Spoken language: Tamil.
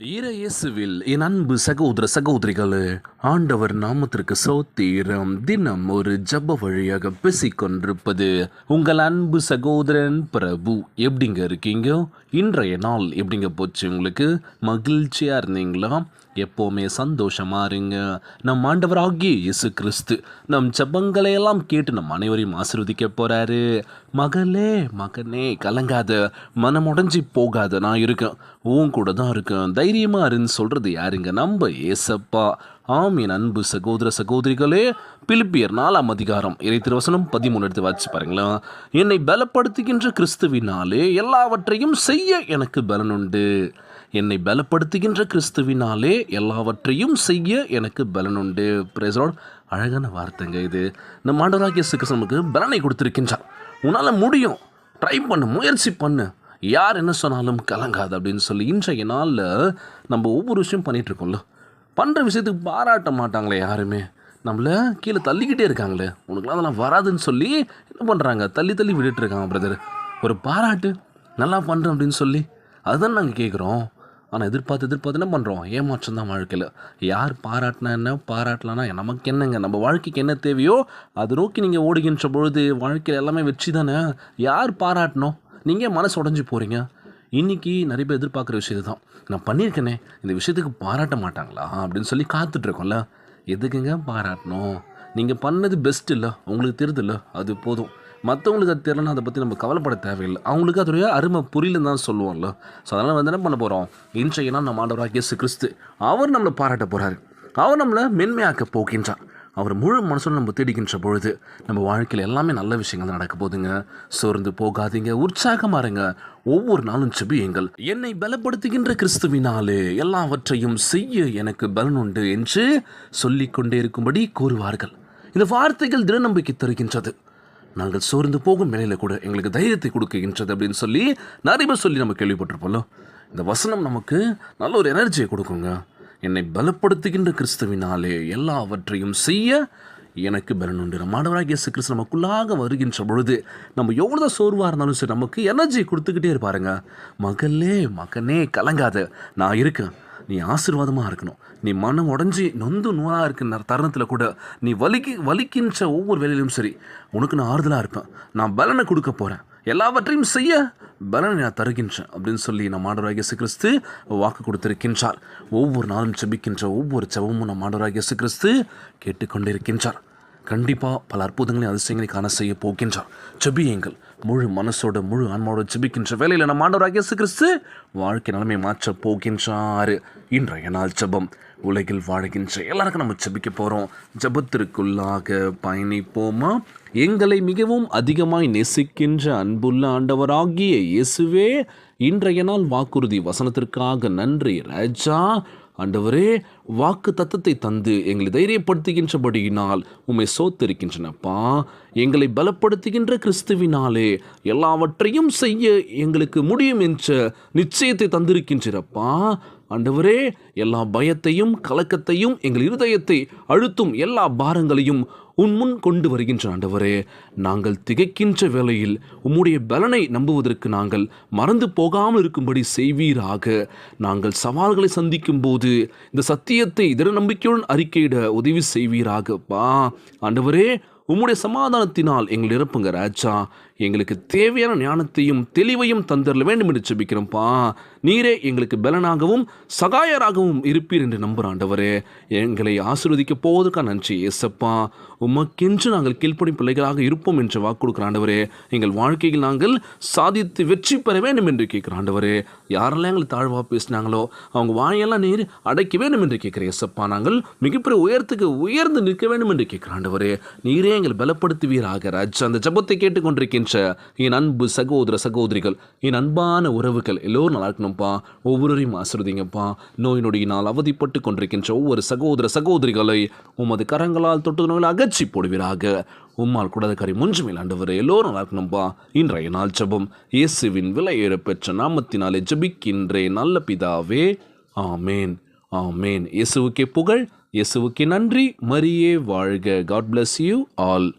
இயேசுவில் என் அன்பு சகோதர சகோதரிகளே, ஆண்டவர் நாமத்திற்கு ஸ்தோத்திரம். தினம் ஒரு ஜெப வழியாக பேசிக்கொண்டிருப்பது உங்கள் அன்பு சகோதரன் பிரபு. எப்படிங்க இருக்கீங்க? இன்றைய நாள் எப்படிங்க போச்சு? உங்களுக்கு மகிழ்ச்சியாக இருந்தீங்களா? எப்போவுமே சந்தோஷமா இருங்க. நம் ஆண்டவராகிய இயேசு கிறிஸ்து நம் ஜெபங்களை எல்லாம் கேட்டு நம் அனைவரையும் ஆசீர்வதிக்க போறாரு. மகளே மகனே கலங்காத, மனம் உடைஞ்சி போகாத, நான் இருக்கேன், உன் கூட தான் இருக்கேன், தைரியமா இருன்னு சொல்றது யாருங்க? நம்ம ஏசப்பா. ஆம் என் அன்பு சகோதர சகோதரிகளே, பிலிப்பியர் 4ஆம் அதிகாரம் இறைத்திருவசனம் 13 எடுத்து வாசிச்சு பாருங்களேன். என்னை பலப்படுத்துகின்ற கிறிஸ்துவினாலே எல்லாவற்றையும் செய்ய எனக்கு பலனுண்டு. என்னை பலப்படுத்துகின்ற கிறிஸ்துவினாலே எல்லாவற்றையும் செய்ய எனக்கு பலனுண்டு. Praise the Lord. அழகான வார்த்தைங்க இது. நம்ம ஆண்டவராகிய இயேசு கிறிஸ்து நமக்கு பலனை கொடுத்திருக்கின்றார். உன்னால் முடியும், ட்ரை பண்ணு, முயற்சி பண்ணு, யார் என்ன சொன்னாலும் கலங்காது அப்படின்னு சொல்லி இன்றைய நாளில் நம்ம ஒவ்வொரு விஷயம் பண்ணிகிட்ருக்கோம்ல, பண்ணுற விஷயத்துக்கு பாராட்ட மாட்டாங்களே யாருமே, நம்மளை கீழே தள்ளிக்கிட்டே இருக்காங்களே, உனக்குலாம் அதெல்லாம் வராதுன்னு சொல்லி என்ன பண்ணுறாங்க, தள்ளி தள்ளி விட்டுட்ருக்காங்க. பிரதர், ஒரு பாராட்டு, நல்லா பண்ணுறேன் அப்படின்னு சொல்லி அதுதான் நாங்கள் கேட்குறோம். ஆனால் எதிர்பார்த்து என்ன பண்ணுறோம்? ஏமாற்றம் தான் வாழ்க்கையில். யார் பாராட்டினா என்ன, பாராட்டலான்னா நமக்கு என்னங்க? நம்ம வாழ்க்கைக்கு என்ன தேவையோ அதை நோக்கி நீங்கள் ஓடுகின்ற பொழுது வாழ்க்கையில் எல்லாமே வெற்றி தானே. யார் பாராட்டணும்? நீங்கள் மனசு உடஞ்சி போகிறீங்க. இன்றைக்கி நிறைய பேர் எதிர்பார்க்குற விஷயத்து தான், நான் பண்ணியிருக்கேனே, இந்த விஷயத்துக்கு பாராட்ட மாட்டாங்களா அப்படின்னு சொல்லி காத்துட்ருக்கோம்ல. எதுக்குங்க பாராட்டணும்? நீங்கள் பண்ணது பெஸ்ட் இல்லை, உங்களுக்கு தெரியுதுல்ல, அது போதும். மற்றவங்களுக்கு அது தெரியலன்னா அதை பற்றி நம்ம கவலைப்பட தேவையில்லை. அவங்களுக்கு அதோடைய அருமை புரியலன்னு தான் சொல்லுவோம்ல. ஸோ அதனால் என்ன பண்ண போகிறோம்? இன்றைய நாள் நம்ம ஆண்டவராகிய இயேசு கிறிஸ்து அவர் நம்மளை பாராட்ட போகிறாரு. அவர் நம்மளை மென்மையாக்க போகின்றார். அவர் முழு மனசோடு நம்ம தேடிக்கின்ற பொழுது நம்ம வாழ்க்கையில் எல்லாமே நல்ல விஷயங்கள் தான் நடக்க போதுங்க. சோர்ந்து போகாதீங்க, உற்சாகமாக இருங்க. ஒவ்வொரு நாளும் செபியுங்கள். என்னை பலப்படுத்துகின்ற கிறிஸ்துவினாலே எல்லாவற்றையும் செய்ய எனக்கு பலன் உண்டு என்று சொல்லிக்கொண்டே இருக்கும்படி கூறுவார்கள். இந்த வார்த்தைகள் தின நம்பிக்கை தருகின்றது. நாங்கள் சோர்ந்து போகும் நிலையில் கூட எங்களுக்கு தைரியத்தை கொடுக்கின்றது அப்படின்னு சொல்லி நிறைய பேர் சொல்லி நம்ம கேள்விப்பட்டிருப்போம்ல. இந்த வசனம் நமக்கு நல்ல ஒரு எனர்ஜியை கொடுக்குங்க. என்னை பலப்படுத்துகின்ற கிறிஸ்துவினாலே எல்லாவற்றையும் செய்ய எனக்கு பலனுண்டு. நம்ம ஆண்டவராகிய இயேசு கிறிஸ்து நமக்குள்ளாக வருகின்ற பொழுது நம்ம எவ்வளோதான் சோர்வாக இருந்தாலும் சரி நமக்கு எனர்ஜியை கொடுத்துக்கிட்டே இருப்பாருங்க. மகளே மகனே கலங்காத, நான் இருக்கேன், நீ ஆசீர்வாதமாக இருக்கணும். நீ மனம் உடஞ்சி நொந்து நூறாக இருக்கிற தருணத்தில் கூட நீ வலிக்கின்ற ஒவ்வொரு வேலையிலும் சரி, உனக்கு நான் ஆறுதலாக இருப்பேன், நான் பலனை கொடுக்க போகிறேன், எல்லாவற்றையும் செய்ய பலனை நான் தருகின்றேன் அப்படின்னு சொல்லி நம்ம ஆண்டவராகிய இயேசு கிறிஸ்து வாக்கு கொடுத்திருக்கின்றார். ஒவ்வொரு நாளும் செபிக்கின்ற ஒவ்வொரு செபமும் நம்ம ஆண்டவராகிய இயேசு கிறிஸ்து கேட்டுக்கொண்டிருக்கின்றார். கண்டிப்பாக பல அற்புதங்களையும் அதிசயங்களை காண செய்ய போகின்றார். செபியுங்கள். முழு மனசோட முழு ஆன்மாவோட செபிக்கின்ற வேலையில் நம்ம ஆண்டவராகிய இயேசு கிறிஸ்து வாழ்க்கை நிலைமை மாற்ற போகின்றார். இன்றைய நாள் ஜெபம். உலகில் வாழ்கின்ற எல்லாருக்கும் நம்ம ஜெபிக்க போகிறோம். ஜெபத்திற்குள்ளாக பயணிப்போமா? எங்களை மிகவும் அதிகமாய் நேசிக்கின்ற அன்புள்ள ஆண்டவராகிய இயேசுவே, இன்றைய நாள் வாக்குறுதி வசனத்திற்காக நன்றி ராஜா. ஆண்டவரே, வாக்கு தத்தத்தை தந்து எங்களை தைரியப்படுத்துகின்றபடியினால் உம்மை சோத்திருக்கின்றனப்பா. எங்களை பலப்படுத்துகின்ற கிறிஸ்துவினாலே எல்லாவற்றையும் செய்ய எங்களுக்கு முடியும் என்ற நிச்சயத்தை தந்திருக்கின்றப்பா. ஆண்டவரே, எல்லா பயத்தையும் கலக்கத்தையும் எங்கள் இருதயத்தை அழுத்தும் எல்லா பாரங்களையும் உன் முன் கொண்டு வருகின்ற ஆண்டவரே, நாங்கள் திகைக்கின்ற வேளையில் உம்முடைய பலனை நம்புவதற்கு நாங்கள் மறந்து போகாமல் இருக்கும்படி செய்வீராக. நாங்கள் சவால்களை சந்திக்கும் போது இந்த சத்தியத்தை திட நம்பிக்கையுடன் அறிக்கையிட உதவி செய்வீராகப்பா. ஆண்டவரே, உம்முடைய சமாதானத்தினால் எங்கள் நிரப்புங்க ராஜா. எங்களுக்கு தேவையான ஞானத்தையும் தெளிவையும் தந்தரல வேண்டும் என்று செபிக்கிறோம்ப்பா. நீரே எங்களுக்கு பலனாகவும் சகாயராகவும் இருப்பீர் என்று நம்புகிற ஆண்டவரே, எங்களை ஆசீர்வதிக்க போவதற்காக நன்றி ஏசப்பா. உமக்கென்று நாங்கள் கீழ்ப்படியும் பிள்ளைகளாக இருப்போம் என்று வாக்கு கொடுக்குற ஆண்டவரே, எங்கள் வாழ்க்கையில் நாங்கள் சாதித்து வெற்றி பெற வேண்டும் என்று கேட்குற ஆண்டவரே. யாரெல்லாம் எங்களை தாழ்வாக பேசினாங்களோ அவங்க வாயெல்லாம் நீர் அடைக்க வேண்டும் என்று கேட்குற ஏசப்பா. நாங்கள் மிகப்பெரிய உயரத்துக்கு உயர்ந்து நிற்க வேண்டும் என்று கேட்குற ஆண்டவரே, நீரே எங்களை பலப்படுத்துவீராக ராஜா. அந்த ஜெபத்தை கேட்டுக்கொண்டிருக்கின்ற என் அன்பு சகோதர சகோதரிகள், என் அன்பான உறவுகள் எல்லோரும் நல்லா இருக்கணும்ப்பா. ஒவ்வொருவரையும் ஆசீர்வதிங்கப்பா. நோய் நொடியினால் அவதிப்பட்டு கொண்டிருக்கின்ற ஒவ்வொரு சகோதர சகோதரிகளை உமது கரங்களால் தொட்டு நோயில் அகற்றி போடுவீராக. உம்மால் கூடாத காரியம் ஒன்றுமே ஆண்டவரே, எல்லோரும் நல்லா இருக்கணும்ப்பா. இன்றைய நாள் ஜெபம் இயேசுவின் விலையேற பெற்ற நாமத்தினாலே ஜெபிக்கின்றேன் நல்ல பிதாவே, ஆமேன் ஆமேன். இயேசுவுக்கே புகழ், இயேசுவுக்கே நன்றி. மரியே வாழ்க. God bless you all.